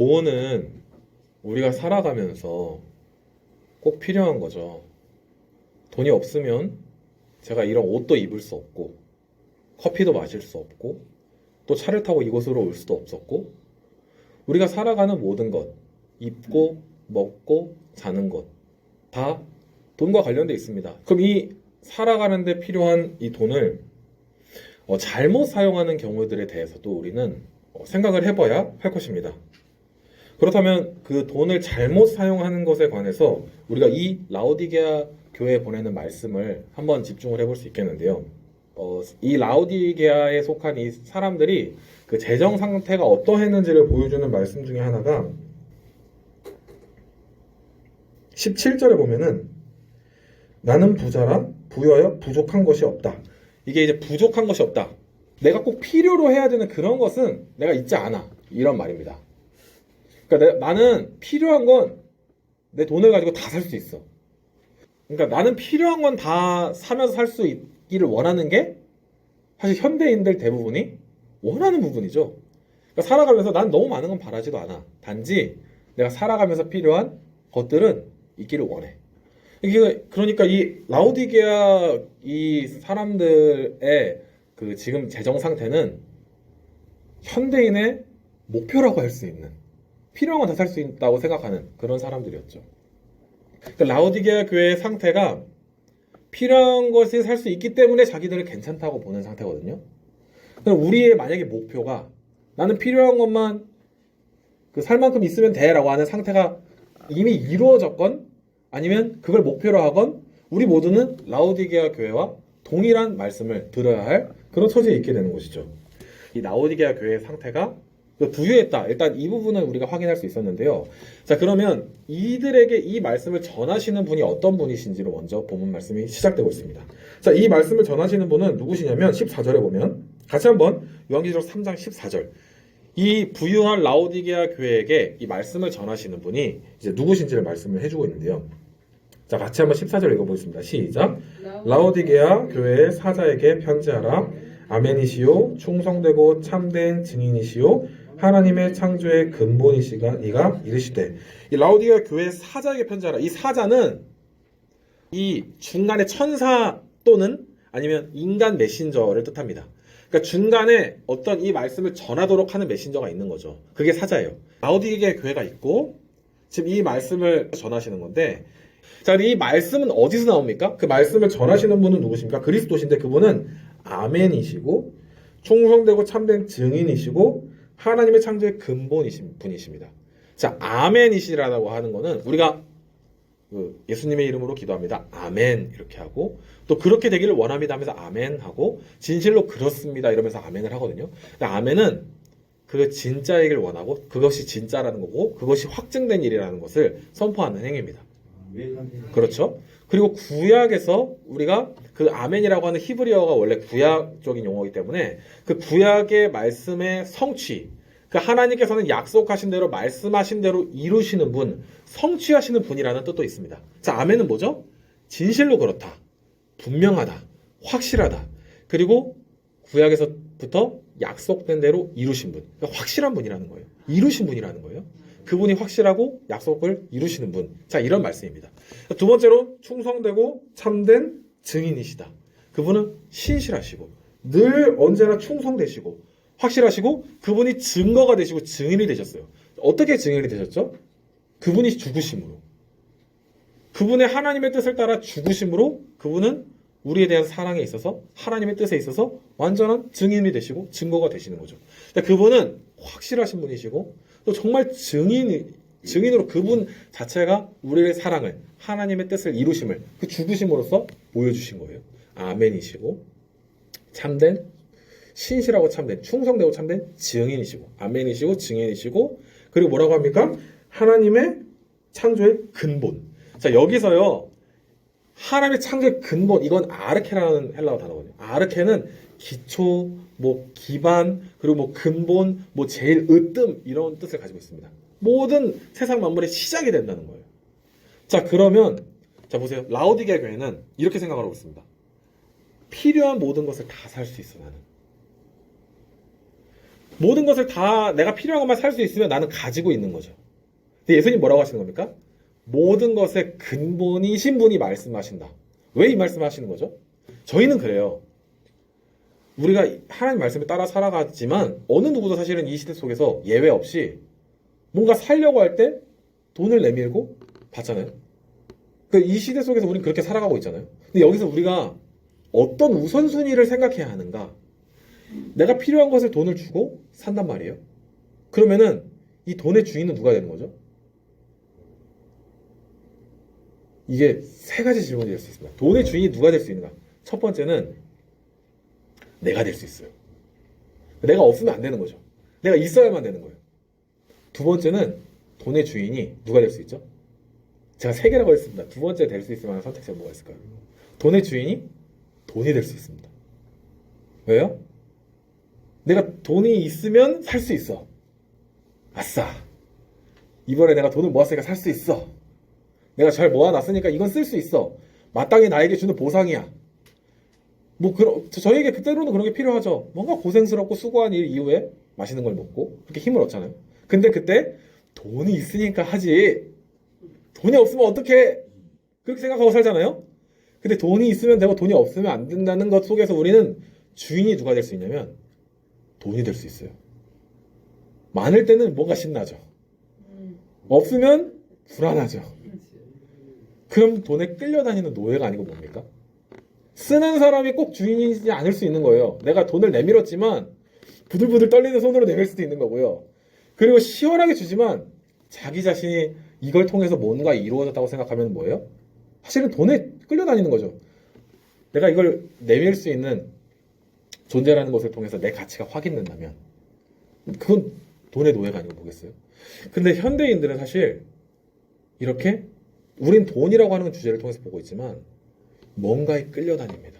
돈은 우리가 살아가면서 꼭 필요한 거죠. 돈이 없으면 제가 이런 옷도 입을 수 없고, 커피도 마실 수 없고, 또 차를 타고 이곳으로 올 수도 없었고, 우리가 살아가는 모든 것, 입고, 먹고, 자는 것, 다 돈과 관련되어 있습니다. 그럼 이 살아가는데 필요한 이 돈을 잘못 사용하는 경우들에 대해서도 우리는 생각을 해봐야 할 것입니다. 그렇다면 그 돈을 잘못 사용하는 것에 관해서 우리가 이 라오디게아 교회에 보내는 말씀을 한번 집중을 해볼 수 있겠는데요. 이 라오디게아에 속한 이 사람들이 그 재정 상태가 어떠했는지를 보여주는 말씀 중에 하나가 17절에 보면은 나는 부자라 부여하여 부족한 것이 없다. 이게 이제 부족한 것이 없다. 내가 꼭 필요로 해야 되는 그런 것은 내가 있지 않아. 이런 말입니다. 그러니까 나는 필요한 건 내 돈을 가지고 다 살 수 있어. 그러니까 나는 필요한 건 다 사면서 살 수 있기를 원하는 게 사실 현대인들 대부분이 원하는 부분이죠. 그러니까 살아가면서 난 너무 많은 건 바라지도 않아. 단지 내가 살아가면서 필요한 것들은 있기를 원해. 그러니까 이 라오디게아 이 사람들의 그 지금 재정 상태는 현대인의 목표라고 할 수 있는, 필요한 건 다 살 수 있다고 생각하는 그런 사람들이었죠. 그러니까 라오디게아 교회의 상태가 필요한 것을 살 수 있기 때문에 자기들을 괜찮다고 보는 상태거든요. 그러니까 우리의 만약에 목표가 나는 필요한 것만 그 살 만큼 있으면 돼라고 하는 상태가 이미 이루어졌건 아니면 그걸 목표로 하건 우리 모두는 라오디게아 교회와 동일한 말씀을 들어야 할 그런 처지에 있게 되는 것이죠. 이 라오디게아 교회의 상태가 부유했다. 일단 이 부분은 우리가 확인할 수 있었는데요. 자, 그러면 이들에게 이 말씀을 전하시는 분이 어떤 분이신지로 먼저 본문 말씀이 시작되고 있습니다. 자, 이 말씀을 전하시는 분은 누구시냐면 14절에 보면 같이 한번 요한계시록 3장 14절 이 부유한 라오디게아 교회에게 이 말씀을 전하시는 분이 이제 누구신지를 말씀을 해주고 있는데요. 자, 같이 한번 14절 읽어보겠습니다. 시작. 라오디게아 교회의 사자에게 편지하라. 아멘이시요 충성되고 참된 증인이시요 하나님의 창조의 근본이시가 이가 이르시되. 이 라오디게아 교회의 사자에게 편지하라. 이 사자는 이 중간에 천사 또는 아니면 인간 메신저를 뜻합니다. 그러니까 중간에 어떤 이 말씀을 전하도록 하는 메신저가 있는 거죠. 그게 사자예요. 라오디게아 교회가 있고 지금 이 말씀을 전하시는 건데, 자, 이 말씀은 어디서 나옵니까? 그 말씀을 전하시는 분은 누구십니까? 그리스도신데 그분은 아멘이시고 충성되고 참된 증인이시고 하나님의 창조의 근본이신 분이십니다. 자, 아멘이시라고 하는 거는 우리가 예수님의 이름으로 기도합니다. 아멘 이렇게 하고 또 그렇게 되기를 원합니다 하면서 아멘 하고 진실로 그렇습니다 이러면서 아멘을 하거든요. 근데 아멘은 그 진짜이길 원하고 그것이 진짜라는 거고 그것이 확증된 일이라는 것을 선포하는 행위입니다. 그렇죠? 그리고 구약에서 우리가 그 아멘이라고 하는 히브리어가 원래 구약적인 용어이기 때문에 그 구약의 말씀의 성취, 그 하나님께서는 약속하신 대로 말씀하신 대로 이루시는 분, 성취하시는 분이라는 뜻도 있습니다. 자, 아멘은 뭐죠? 진실로 그렇다, 분명하다, 확실하다, 그리고 구약에서부터 약속된 대로 이루신 분, 그러니까 확실한 분이라는 거예요. 이루신 분이라는 거예요. 그분이 확실하고 약속을 이루시는 분. 자, 이런 말씀입니다. 두 번째로 충성되고 참된 증인이시다. 그분은 신실하시고 늘 언제나 충성되시고 확실하시고 그분이 증거가 되시고 증인이 되셨어요. 어떻게 증인이 되셨죠? 그분이 죽으심으로. 그분의 하나님의 뜻을 따라 죽으심으로 그분은 우리에 대한 사랑에 있어서 하나님의 뜻에 있어서 완전한 증인이 되시고 증거가 되시는 거죠. 그분은 확실하신 분이시고 또 정말 증인으로 그분 자체가 우리의 사랑을 하나님의 뜻을 이루심을 그 죽으심으로써 보여주신 거예요. 아멘이시고 참된 신실하고 참된 충성되고 참된 증인이시고 아멘이시고 증인이시고 그리고 뭐라고 합니까? 하나님의 창조의 근본. 자, 여기서요 하나님의 창조의 근본, 이건 아르케라는 헬라어 단어거든요. 아르케는 기초, 기반, 그리고 근본, 제일 으뜸 이런 뜻을 가지고 있습니다. 모든 세상 만물의 시작이 된다는 거예요. 자, 그러면 자 보세요. 라오디게아 교회는 이렇게 생각하고 있습니다. 필요한 모든 것을 다 살 수 있어 나는. 모든 것을 다 내가 필요한 것만 살 수 있으면 나는 가지고 있는 거죠. 근데 예수님 뭐라고 하시는 겁니까? 모든 것의 근본이신 분이 말씀하신다. 왜 이 말씀을 하시는 거죠? 저희는 그래요. 우리가 하나님 말씀에 따라 살아가지만 어느 누구도 사실은 이 시대 속에서 예외 없이 뭔가 살려고 할 때 돈을 내밀고 받잖아요. 그러니까 이 시대 속에서 우리는 그렇게 살아가고 있잖아요. 근데 여기서 우리가 어떤 우선순위를 생각해야 하는가? 내가 필요한 것을 돈을 주고 산단 말이에요. 그러면은 이 돈의 주인은 누가 되는 거죠? 이게 세 가지 질문이 될 수 있습니다. 돈의 주인이 누가 될 수 있는가? 첫 번째는 내가 될 수 있어요. 내가 없으면 안 되는 거죠. 내가 있어야만 되는 거예요. 두 번째는 돈의 주인이 누가 될 수 있죠? 제가 세 개라고 했습니다. 두 번째 될 수 있을 만한 선택지가 뭐가 있을까요? 돈의 주인이 돈이 될 수 있습니다. 왜요? 내가 돈이 있으면 살 수 있어. 아싸. 이번에 내가 돈을 모았으니까 살 수 있어. 내가 잘 모아놨으니까 이건 쓸 수 있어. 마땅히 나에게 주는 보상이야. 저희에게 그때로는 그런 게 필요하죠. 뭔가 고생스럽고 수고한 일 이후에 맛있는 걸 먹고 그렇게 힘을 얻잖아요. 근데 그때 돈이 있으니까 하지. 돈이 없으면 어떡해? 그렇게 생각하고 살잖아요. 근데 돈이 있으면 되고 돈이 없으면 안 된다는 것 속에서 우리는 주인이 누가 될 수 있냐면 돈이 될 수 있어요. 많을 때는 뭔가 신나죠. 없으면 불안하죠. 그럼 돈에 끌려다니는 노예가 아니고 뭡니까? 쓰는 사람이 꼭 주인이지 않을 수 있는 거예요. 내가 돈을 내밀었지만 부들부들 떨리는 손으로 내밀 수도 있는 거고요. 그리고 시원하게 주지만 자기 자신이 이걸 통해서 뭔가 이루어졌다고 생각하면 뭐예요? 사실은 돈에 끌려다니는 거죠. 내가 이걸 내밀 수 있는 존재라는 것을 통해서 내 가치가 확인된다면 그건 돈의 노예가 아니고 뭐겠어요? 근데 현대인들은 사실 이렇게 우린 돈이라고 하는 주제를 통해서 보고 있지만 뭔가에 끌려다닙니다.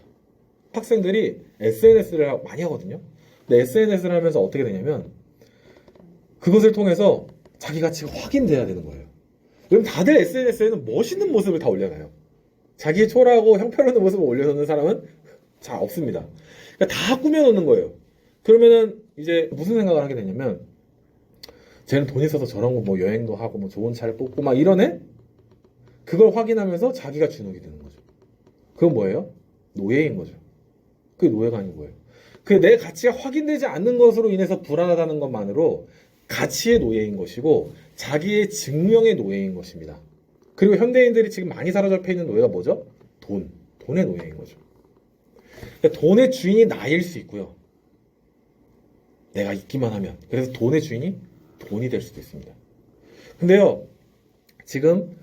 학생들이 SNS를 많이 하거든요. 근데 SNS를 하면서 어떻게 되냐면 그것을 통해서 자기 가치가 확인돼야 되는 거예요. 왜냐면 다들 SNS에는 멋있는 모습을 다 올려놔요. 자기의 초라하고 형편없는 모습을 올려놓는 사람은 잘 없습니다. 그러니까 다 꾸며놓는 거예요. 그러면은 이제 무슨 생각을 하게 되냐면 쟤는 돈 있어서 저런 거 뭐 여행도 하고 뭐 좋은 차를 뽑고 막 이러네? 그걸 확인하면서 자기가 주눅이 드는 거죠. 그건 뭐예요? 노예인 거죠. 그게 노예가 아니고 뭐예요? 그 내 가치가 확인되지 않는 것으로 인해서 불안하다는 것만으로 가치의 노예인 것이고 자기의 증명의 노예인 것입니다. 그리고 현대인들이 지금 많이 사로잡혀 있는 노예가 뭐죠? 돈의 노예인 거죠. 그러니까 돈의 주인이 나일 수 있고요. 내가 있기만 하면. 그래서 돈의 주인이 돈이 될 수도 있습니다. 근데요, 지금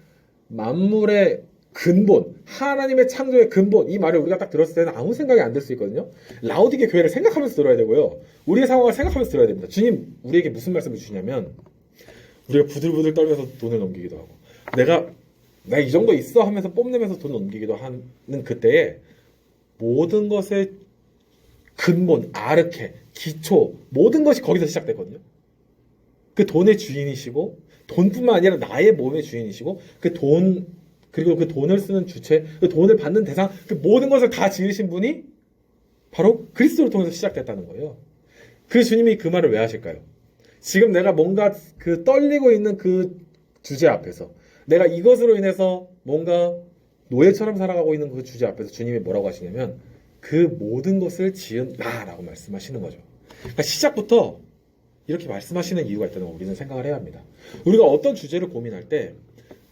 만물의 근본, 하나님의 창조의 근본, 이 말을 우리가 딱 들었을 때는 아무 생각이 안 들 수 있거든요. 라오디게 교회를 생각하면서 들어야 되고요. 우리의 상황을 생각하면서 들어야 됩니다. 주님, 우리에게 무슨 말씀을 주시냐면 우리가 부들부들 떨면서 돈을 넘기기도 하고 내가 이 정도 있어 하면서 뽐내면서 돈 넘기기도 하는 그때에 모든 것의 근본, 아르케, 기초, 모든 것이 거기서 시작됐거든요. 그 돈의 주인이시고 돈뿐만 아니라 나의 몸의 주인이시고 그리고 그 돈을 쓰는 주체, 그 돈을 받는 대상, 그 모든 것을 다 지으신 분이 바로 그리스도를 통해서 시작됐다는 거예요. 그 주님이 그 말을 왜 하실까요? 지금 내가 뭔가 그 떨리고 있는 그 주제 앞에서 내가 이것으로 인해서 뭔가 노예처럼 살아가고 있는 그 주제 앞에서 주님이 뭐라고 하시냐면 그 모든 것을 지은 나라고 말씀하시는 거죠. 그러니까 시작부터 이렇게 말씀하시는 이유가 있다는 걸 우리는 생각을 해야 합니다. 우리가 어떤 주제를 고민할 때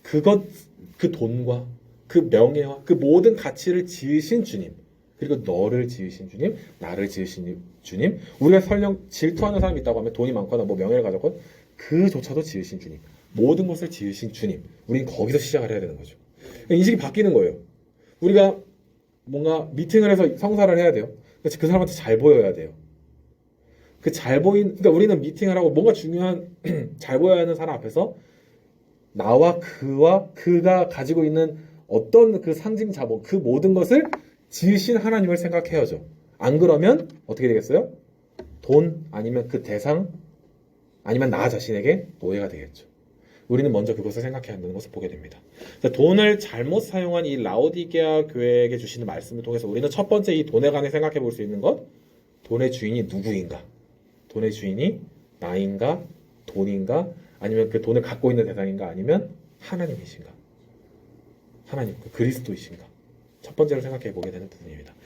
그 돈과 그 명예와 그 모든 가치를 지으신 주님, 그리고 너를 지으신 주님, 나를 지으신 주님, 우리가 설령 질투하는 사람이 있다고 하면 돈이 많거나 뭐 명예를 가졌건 그조차도 지으신 주님, 모든 것을 지으신 주님, 우리는 거기서 시작을 해야 되는 거죠. 인식이 바뀌는 거예요. 우리가 뭔가 미팅을 해서 성사를 해야 돼요. 그 사람한테 잘 보여야 돼요. 그러니까 우리는 미팅을 하고 뭔가 중요한 잘 보여야 하는 사람 앞에서 나와 그가 가지고 있는 어떤 그 상징 자본, 그 모든 것을 지으신 하나님을 생각해야죠. 안 그러면 어떻게 되겠어요? 돈 아니면 그 대상 아니면 나 자신에게 노예가 되겠죠. 우리는 먼저 그것을 생각해야 한다는 것을 보게 됩니다. 돈을 잘못 사용한 이 라오디게아 교회에게 주시는 말씀을 통해서 우리는 첫 번째 이 돈에 관해 생각해 볼 수 있는 것, 돈의 주인이 누구인가? 돈의 주인이 나인가, 돈인가, 아니면 그 돈을 갖고 있는 대상인가, 아니면 하나님이신가? 하나님, 그 그리스도이신가? 첫 번째로 생각해 보게 되는 부분입니다.